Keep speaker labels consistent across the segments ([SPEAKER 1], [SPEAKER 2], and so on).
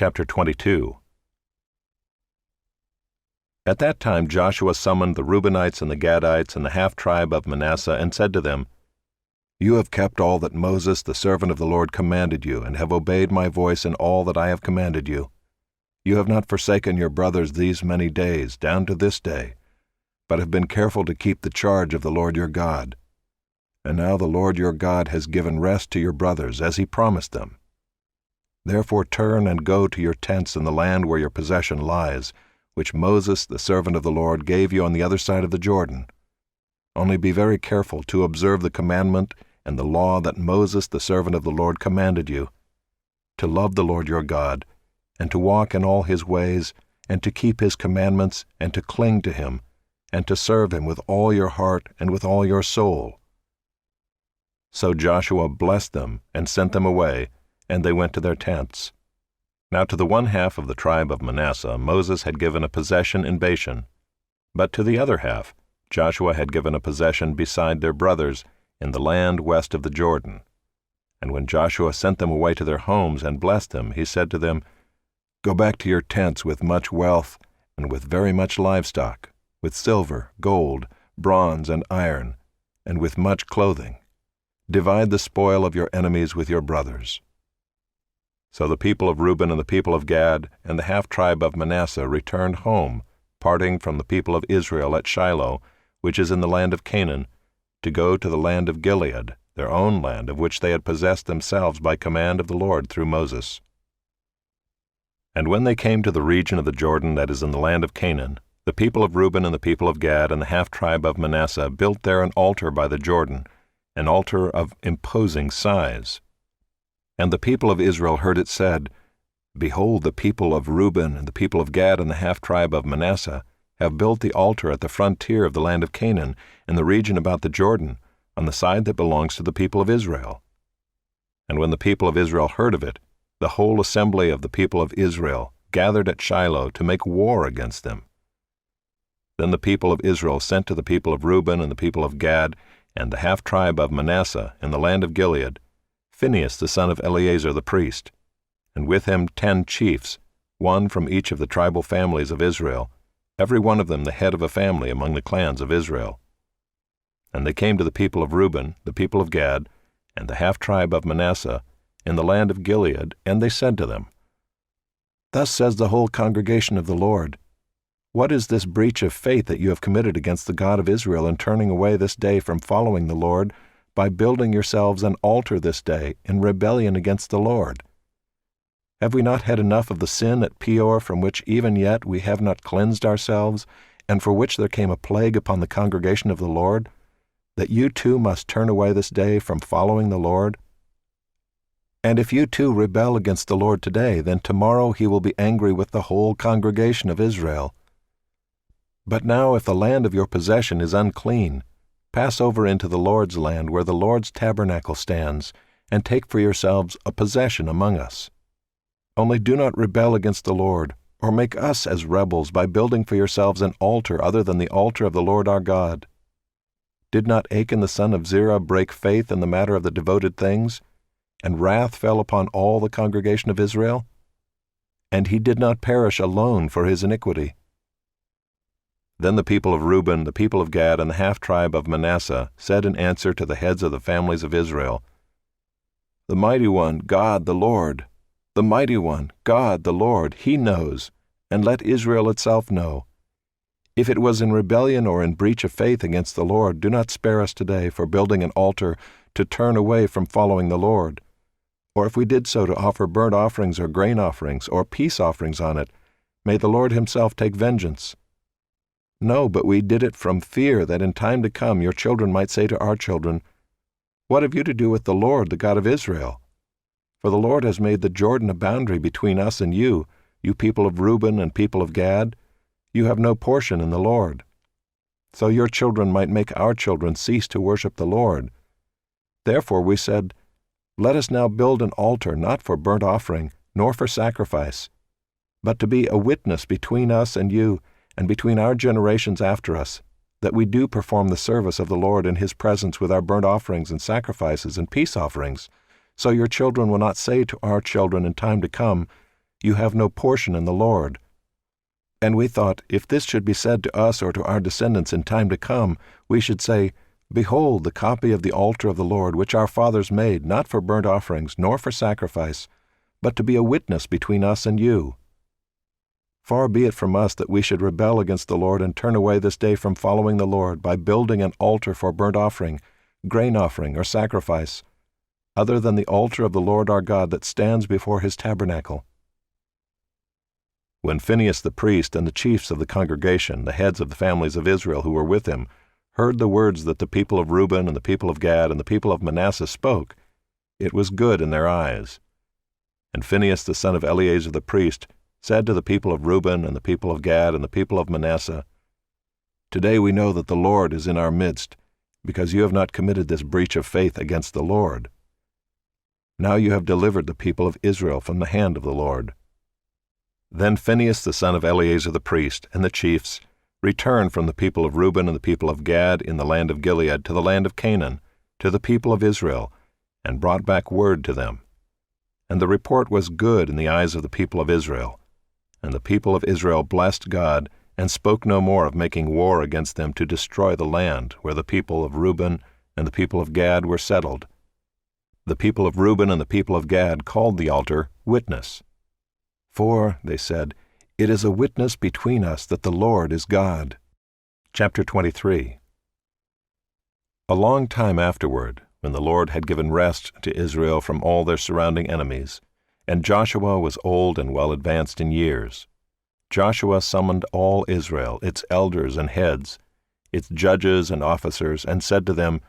[SPEAKER 1] Chapter 22. At that time Joshua summoned the Reubenites and the Gadites and the half-tribe of Manasseh and said to them, "You have kept all that Moses the servant of the Lord commanded you, and have obeyed my voice in all that I have commanded you. You have not forsaken your brothers these many days, down to this day, but have been careful to keep the charge of the Lord your God. And now the Lord your God has given rest to your brothers, as he promised them. Therefore turn and go to your tents in the land where your possession lies, which Moses the servant of the Lord gave you on the other side of the Jordan. Only be very careful to observe the commandment and the law that Moses the servant of the Lord commanded you, to love the Lord your God, and to walk in all his ways, and to keep his commandments, and to cling to him, and to serve him with all your heart and with all your soul." So Joshua blessed them and sent them away, and they went to their tents. Now to the one half of the tribe of Manasseh Moses had given a possession in Bashan, but to the other half Joshua had given a possession beside their brothers in the land west of the Jordan. And when Joshua sent them away to their homes and blessed them, he said to them, "Go back to your tents with much wealth and with very much livestock, with silver, gold, bronze, and iron, and with much clothing. Divide the spoil of your enemies with your brothers." So the people of Reuben and the people of Gad and the half-tribe of Manasseh returned home, parting from the people of Israel at Shiloh, which is in the land of Canaan, to go to the land of Gilead, their own land, of which they had possessed themselves by command of the Lord through Moses. And when they came to the region of the Jordan that is in the land of Canaan, the people of Reuben and the people of Gad and the half-tribe of Manasseh built there an altar by the Jordan, an altar of imposing size. And the people of Israel heard it said, "Behold, the people of Reuben and the people of Gad and the half-tribe of Manasseh have built the altar at the frontier of the land of Canaan, in the region about the Jordan, on the side that belongs to the people of Israel." And when the people of Israel heard of it, the whole assembly of the people of Israel gathered at Shiloh to make war against them. Then the people of Israel sent to the people of Reuben and the people of Gad and the half-tribe of Manasseh in the land of Gilead Phinehas the son of Eleazar the priest, and with him 10 chiefs, one from each of the tribal families of Israel, every one of them the head of a family among the clans of Israel. And they came to the people of Reuben, the people of Gad, and the half-tribe of Manasseh in the land of Gilead, and they said to them, "Thus says the whole congregation of the Lord, what is this breach of faith that you have committed against the God of Israel in turning away this day from following the Lord, by building yourselves an altar this day in rebellion against the Lord? Have we not had enough of the sin at Peor, from which even yet we have not cleansed ourselves, and for which there came a plague upon the congregation of the Lord, that you too must turn away this day from following the Lord? And if you too rebel against the Lord today, then tomorrow he will be angry with the whole congregation of Israel. But now if the land of your possession is unclean, pass over into the Lord's land where the Lord's tabernacle stands, and take for yourselves a possession among us. Only do not rebel against the Lord, or make us as rebels by building for yourselves an altar other than the altar of the Lord our God. Did not Achan the son of Zerah break faith in the matter of the devoted things, and wrath fell upon all the congregation of Israel? And he did not perish alone for his iniquity." Then the people of Reuben, the people of Gad, and the half-tribe of Manasseh said in answer to the heads of the families of Israel, "The Mighty One, God the Lord, the Mighty One, God the Lord, he knows, and let Israel itself know. If it was in rebellion or in breach of faith against the Lord, do not spare us today for building an altar to turn away from following the Lord. Or if we did so to offer burnt offerings or grain offerings or peace offerings on it, may the Lord himself take vengeance. No, but we did it from fear that in time to come your children might say to our children, 'What have you to do with the Lord, the God of Israel?' For the Lord has made the Jordan a boundary between us and you, you people of Reuben and people of Gad. You have no portion in the Lord. So your children might make our children cease to worship the Lord. Therefore we said, 'Let us now build an altar not for burnt offering, nor for sacrifice, but to be a witness between us and you, and between our generations after us, that we do perform the service of the Lord in his presence with our burnt offerings and sacrifices and peace offerings, so your children will not say to our children in time to come, You have no portion in the Lord. And we thought, if this should be said to us or to our descendants in time to come, we should say, Behold, the copy of the altar of the Lord, which our fathers made, not for burnt offerings, nor for sacrifice, but to be a witness between us and you. Far be it from us that we should rebel against the Lord and turn away this day from following the Lord by building an altar for burnt offering, grain offering, or sacrifice, other than the altar of the Lord our God that stands before his tabernacle. When Phinehas the priest and the chiefs of the congregation, the heads of the families of Israel who were with him, heard the words that the people of Reuben and the people of Gad and the people of Manasseh spoke, it was good in their eyes. And Phinehas the son of Eleazar the priest said to the people of Reuben and the people of Gad and the people of Manasseh, Today we know that the Lord is in our midst, because you have not committed this breach of faith against the Lord. Now you have delivered the people of Israel from the hand of the Lord. Then Phinehas the son of Eleazar the priest and the chiefs returned from the people of Reuben and the people of Gad in the land of Gilead to the land of Canaan, to the people of Israel, and brought back word to them. And the report was good in the eyes of the people of Israel. And the people of Israel blessed God, and spoke no more of making war against them to destroy the land where the people of Reuben and the people of Gad were settled. The people of Reuben and the people of Gad called the altar Witness. For, they said, it is a witness between us that the Lord is God. Chapter 23. A long time afterward, when the Lord had given rest to Israel from all their surrounding enemies, and Joshua was old and well advanced in years, Joshua summoned all Israel, its elders and heads, its judges and officers, and said to them,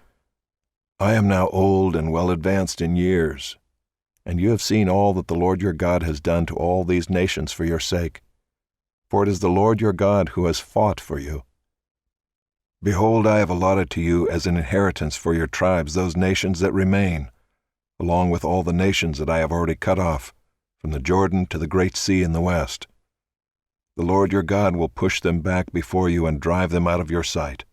[SPEAKER 1] I am now old and well advanced in years, and you have seen all that the Lord your God has done to all these nations for your sake. For it is the Lord your God who has fought for you. Behold, I have allotted to you as an inheritance for your tribes those nations that remain, along with all the nations that I have already cut off, from the Jordan to the great sea in the west. The Lord your God will push them back before you and drive them out of your sight,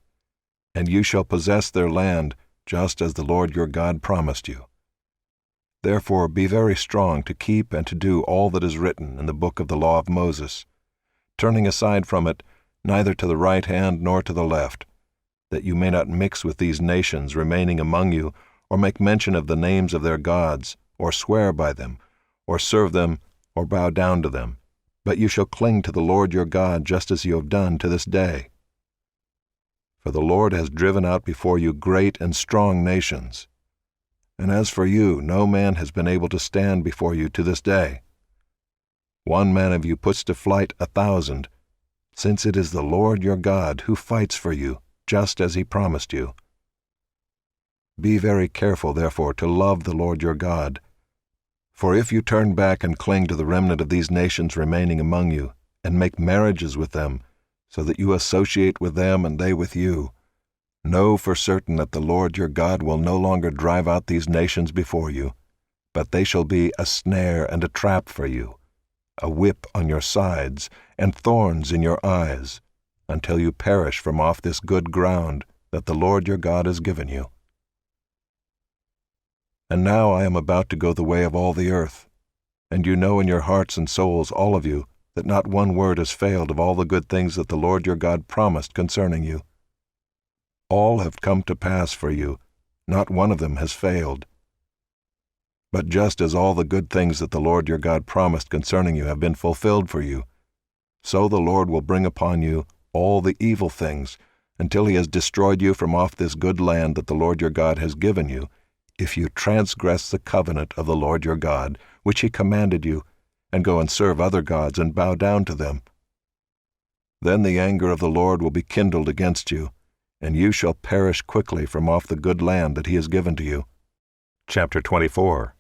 [SPEAKER 1] and you shall possess their land just as the Lord your God promised you. Therefore be very strong to keep and to do all that is written in the book of the law of Moses, turning aside from it neither to the right hand nor to the left, that you may not mix with these nations remaining among you, or make mention of the names of their gods, or swear by them, or serve them, or bow down to them. But you shall cling to the Lord your God just as you have done to this day. For the Lord has driven out before you great and strong nations. And as for you, no man has been able to stand before you to this day. One man of you puts to flight 1,000, since it is the Lord your God who fights for you, just as he promised you. Be very careful, therefore, to love the Lord your God. For if you turn back and cling to the remnant of these nations remaining among you, and make marriages with them, so that you associate with them and they with you, know for certain that the Lord your God will no longer drive out these nations before you, but they shall be a snare and a trap for you, a whip on your sides, and thorns in your eyes, until you perish from off this good ground that the Lord your God has given you. And now I am about to go the way of all the earth, and you know in your hearts and souls, all of you, that not one word has failed of all the good things that the Lord your God promised concerning you. All have come to pass for you, not one of them has failed. But just as all the good things that the Lord your God promised concerning you have been fulfilled for you, so the Lord will bring upon you all the evil things, until he has destroyed you from off this good land that the Lord your God has given you, if you transgress the covenant of the Lord your God, which he commanded you, and go and serve other gods and bow down to them. Then the anger of the Lord will be kindled against you, and you shall perish quickly from off the good land that he has given to you. Chapter 24.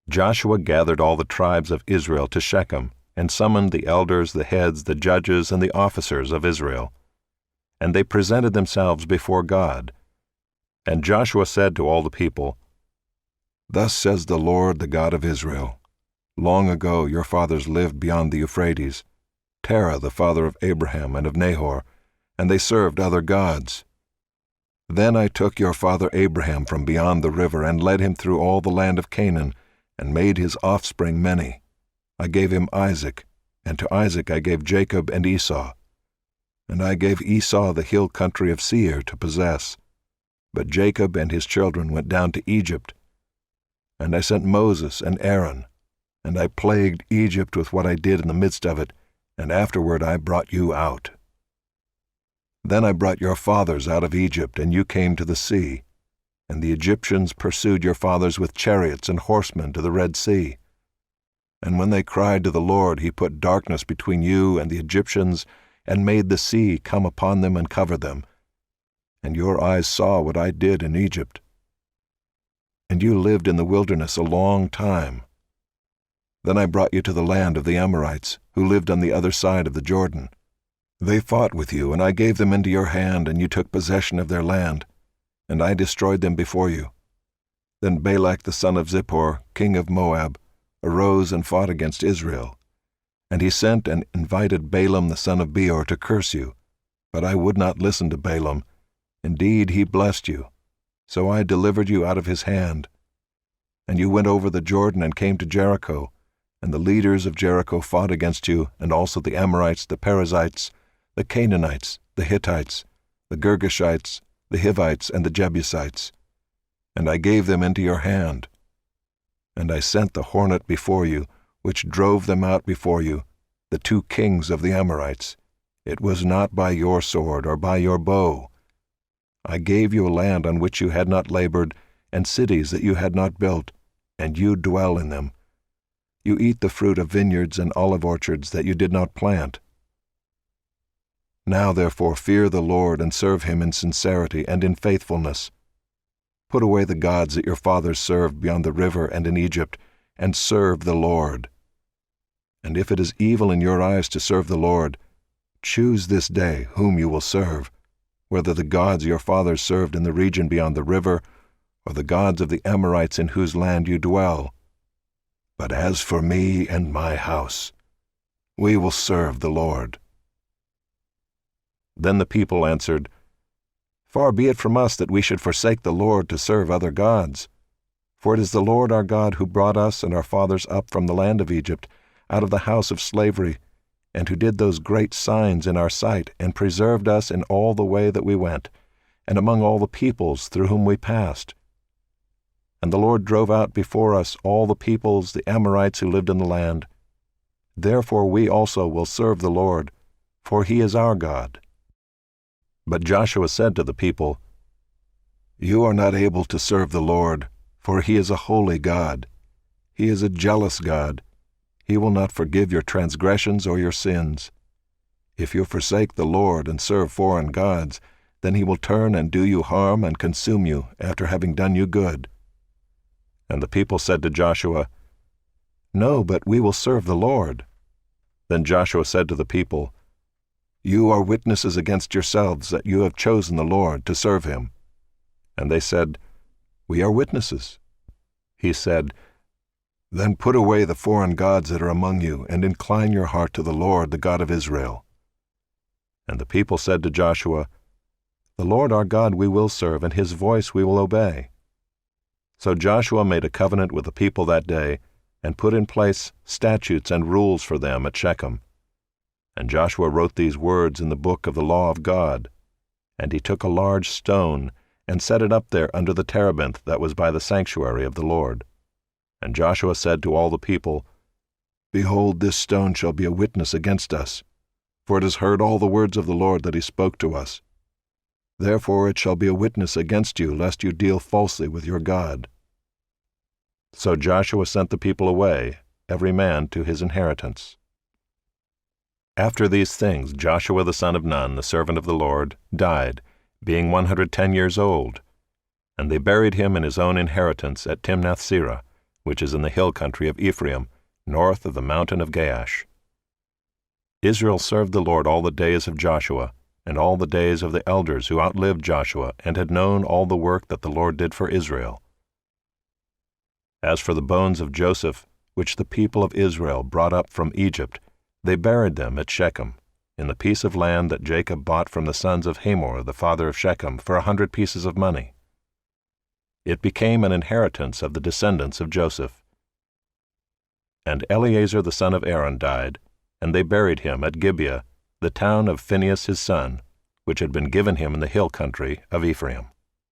[SPEAKER 1] Joshua gathered all the tribes of Israel to Shechem, and summoned the elders, the heads, the judges, and the officers of Israel. And they presented themselves before God. And Joshua said to all the people, Thus says the Lord, the God of Israel, Long ago your fathers lived beyond the Euphrates, Terah the father of Abraham and of Nahor, and they served other gods. Then I took your father Abraham from beyond the river, and led him through all the land of Canaan, and made his offspring many. I gave him Isaac, and to Isaac I gave Jacob and Esau. And I gave Esau the hill country of Seir to possess. But Jacob and his children went down to Egypt. And I sent Moses and Aaron, and I plagued Egypt with what I did in the midst of it, and afterward I brought you out. Then I brought your fathers out of Egypt, and you came to the sea, and the Egyptians pursued your fathers with chariots and horsemen to the Red Sea. And when they cried to the Lord, he put darkness between you and the Egyptians, and made the sea come upon them and cover them. And your eyes saw what I did in Egypt. And you lived in the wilderness a long time. Then I brought you to the land of the Amorites, who lived on the other side of the Jordan. They fought with you, and I gave them into your hand, and you took possession of their land, and I destroyed them before you. Then Balak the son of Zippor, king of Moab, arose and fought against Israel. And he sent and invited Balaam the son of Beor to curse you. But I would not listen to Balaam. Indeed, he blessed you. So I delivered you out of his hand. And you went over the Jordan and came to Jericho, and the leaders of Jericho fought against you, and also the Amorites, the Perizzites, the Canaanites, the Hittites, the Girgashites, the Hivites, and the Jebusites. And I gave them into your hand. And I sent the hornet before you, which drove them out before you, the 2 kings of the Amorites. It was not by your sword or by your bow. I gave you a land on which you had not labored, and cities that you had not built, and you dwell in them. You eat the fruit of vineyards and olive orchards that you did not plant. Now therefore fear the Lord and serve him in sincerity and in faithfulness. Put away the gods that your fathers served beyond the river and in Egypt, and serve the Lord. And if it is evil in your eyes to serve the Lord, choose this day whom you will serve, whether the gods your fathers served in the region beyond the river, or the gods of the Amorites in whose land you dwell. But as for me and my house, we will serve the Lord." Then the people answered, "Far be it from us that we should forsake the Lord to serve other gods. For it is the Lord our God who brought us and our fathers up from the land of Egypt, out of the house of slavery, and who did those great signs in our sight, and preserved us in all the way that we went, and among all the peoples through whom we passed. And the Lord drove out before us all the peoples, the Amorites who lived in the land. Therefore we also will serve the Lord, for he is our God." But Joshua said to the people, "You are not able to serve the Lord, for he is a holy God. He is a jealous God. He will not forgive your transgressions or your sins. If you forsake the Lord and serve foreign gods, then he will turn and do you harm and consume you after having done you good." And the people said to Joshua, "No, but we will serve the Lord." Then Joshua said to the people, "You are witnesses against yourselves that you have chosen the Lord to serve him." And they said, "We are witnesses." He said, "Then put away the foreign gods that are among you, and incline your heart to the Lord, the God of Israel." And the people said to Joshua, "The Lord our God we will serve, and his voice we will obey." So Joshua made a covenant with the people that day, and put in place statutes and rules for them at Shechem. And Joshua wrote these words in the book of the law of God. And he took a large stone, and set it up there under the terebinth that was by the sanctuary of the Lord. And Joshua said to all the people, "Behold, this stone shall be a witness against us, for it has heard all the words of the Lord that he spoke to us. Therefore it shall be a witness against you, lest you deal falsely with your God." So Joshua sent the people away, every man to his inheritance. After these things Joshua the son of Nun, the servant of the Lord, died, being 110 years old. And they buried him in his own inheritance at Timnath-serah, which is in the hill country of Ephraim, north of the mountain of Gaash. Israel served the Lord all the days of Joshua, and all the days of the elders who outlived Joshua, and had known all the work that the Lord did for Israel. As for the bones of Joseph, which the people of Israel brought up from Egypt, they buried them at Shechem, in the piece of land that Jacob bought from the sons of Hamor, the father of Shechem, for 100 pieces of money. It became an inheritance of the descendants of Joseph. And Eleazar the son of Aaron died, and they buried him at Gibeah, the town of Phinehas his son, which had been given him in the hill country of Ephraim.